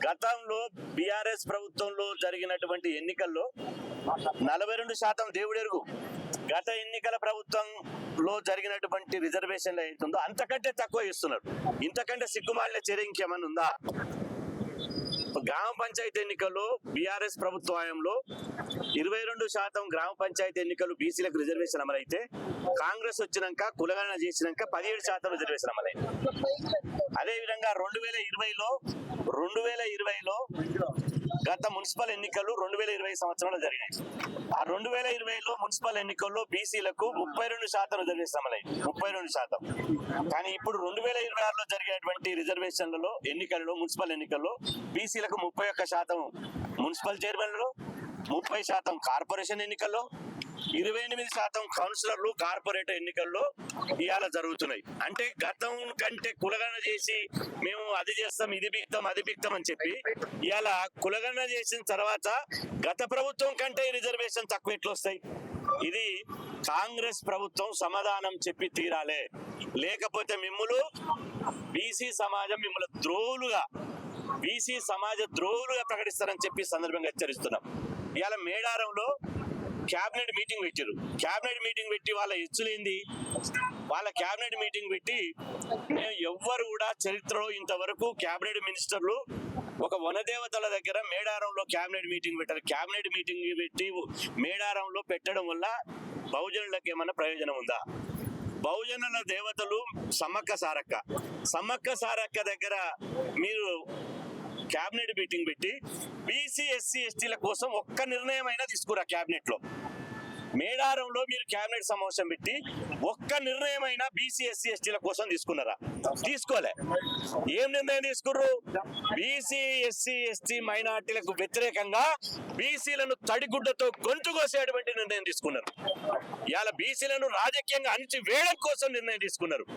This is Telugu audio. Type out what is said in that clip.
గతంలో బీఆర్ఎస్ ప్రభుత్వంలో జరిగినటువంటి ఎన్నికల్లో 42% దేవుడెరుగు. గత ఎన్నికల ప్రభుత్వంలో జరిగినటువంటి రిజర్వేషన్లు అవుతుందో అంతకంటే తక్కువ ఇస్తున్నారు. ఇంతకంటే సిగ్గుమాలిన చర్య ఇంకేమన్నా ఉందా? గ్రామ పంచాయతీ ఎన్నికల్లో బీఆర్ఎస్ ప్రభుత్వ హయాంలో 22% గ్రామ పంచాయతీ ఎన్నికలు బీసీలకు రిజర్వేషన్ అమలైతే, కాంగ్రెస్ వచ్చినాక కులగణన చేసినాక 17% రిజర్వేషన్ అమలైంది. అదేవిధంగా 2020లో గత మున్సిపల్ ఎన్నికలు 2020 సంవత్సరంలో జరిగినాయి. ఆ 2020లో మున్సిపల్ ఎన్నికల్లో బీసీలకు 32% రిజర్వేషన్ అమలైంది. 32%. కానీ ఇప్పుడు 2026లో జరిగేటువంటి రిజర్వేషన్లలో ఎన్నికల్లో మున్సిపల్ ఎన్నికల్లో బీసీలకు 31%, మున్సిపల్ చైర్మన్లలో 30%, కార్పొరేషన్ ఎన్నికల్లో 28% కౌన్సిలర్లు కార్పొరేటర్ ఎన్నికల్లో ఇవాళ జరుగుతున్నాయి. అంటే గతం కంటే కులగణన చేసి మేము అది చేస్తాం, ఇది బిక్తాం అని చెప్పి ఇవాళ కులగణన చేసిన తర్వాత గత ప్రభుత్వం కంటే రిజర్వేషన్ తక్కువ ఎట్లా వస్తాయి? ఇది కాంగ్రెస్ ప్రభుత్వం సమాధానం చెప్పి తీరాలే. లేకపోతే మిమ్ములు బీసీ సమాజం మిమ్మల్ని బీసీ సమాజ ద్రోహులుగా ప్రకటిస్తారని చెప్పి సందర్భంగా హెచ్చరిస్తున్నాం. ఇవాళ మేడారంలో క్యాబినెట్ మీటింగ్ పెట్టారు. క్యాబినెట్ మీటింగ్ పెట్టి వాళ్ళ ఎచ్చులేంది, వాళ్ళ క్యాబినెట్ మీటింగ్ పెట్టి మేము ఎవ్వరు కూడా చరిత్రలో ఇంతవరకు క్యాబినెట్ మినిస్టర్లు ఒక వనదేవతల దగ్గర మేడారంలో క్యాబినెట్ మీటింగ్ పెట్టారు. క్యాబినెట్ మీటింగ్ పెట్టి మేడారంలో పెట్టడం వల్ల బహుజనులకు ఏమన్నా ప్రయోజనం ఉందా? బహుజనుల దేవతలు సమ్మక్క సారక్క దగ్గర మీరు క్యాబినెట్ మీటింగ్ పెట్టి బీసీ ఎస్సీ ఎస్టీల కోసం ఒక్క నిర్ణయం అయినా తీసుకురా? క్యాబినెట్ లో మేడారంలో మీరు క్యాబినెట్ సమావేశం పెట్టి ఒక్క నిర్ణయం అయినా బీసీ ఎస్సీ ఎస్టీల కోసం తీసుకున్నారా? తీసుకోలే. ఏం నిర్ణయం తీసుకుర్రు? బీసీ ఎస్సీ ఎస్టీ మైనార్టీలకు వ్యతిరేకంగా బీసీలను తడిగుడ్డతో గొంతు కోసేటువంటి నిర్ణయం తీసుకున్నారు. ఇవాళ బీసీలను రాజకీయంగా అణిచి వేయడం కోసం నిర్ణయం తీసుకున్నారు.